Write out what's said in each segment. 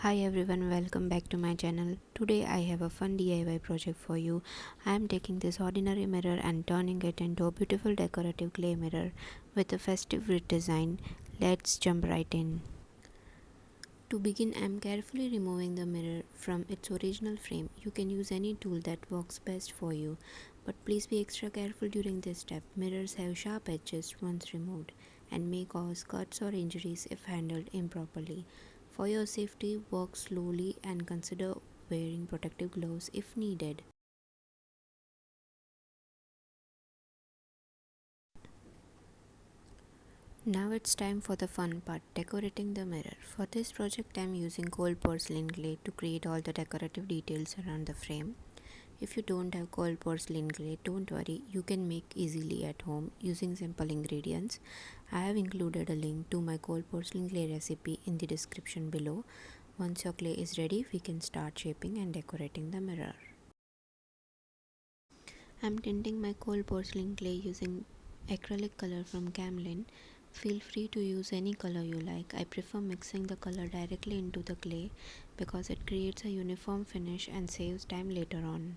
Hi everyone, welcome back to my channel. Today I have a fun DIY project for you. I am taking this ordinary mirror and turning it into a beautiful decorative clay mirror with a festive design. Let's jump right in. To begin, I am carefully removing the mirror from its original frame. You can use any tool that works best for you, but please be extra careful during this step. Mirrors have sharp edges once removed and may cause cuts or injuries if handled improperly. For your safety, work slowly and consider wearing protective gloves if needed. Now it's time for the fun part, decorating the mirror. For this project I am using cold porcelain clay to create all the decorative details around the frame. If you don't have cold porcelain clay, don't worry, you can make easily at home using simple ingredients. I have included a link to my cold porcelain clay recipe in the description below. Once your clay is ready, we can start shaping and decorating the mirror. I'm tinting my cold porcelain clay using acrylic color from Camlin. Feel free to use any color you like. I prefer mixing the color directly into the clay because it creates a uniform finish and saves time later on.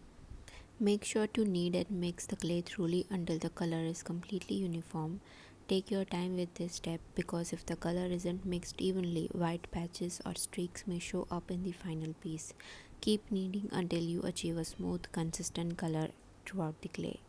Make sure to knead and mix the clay thoroughly until the color is completely uniform. Take your time with this step because if the color isn't mixed evenly, white patches or streaks may show up in the final piece. Keep kneading until you achieve a smooth, consistent color throughout the clay.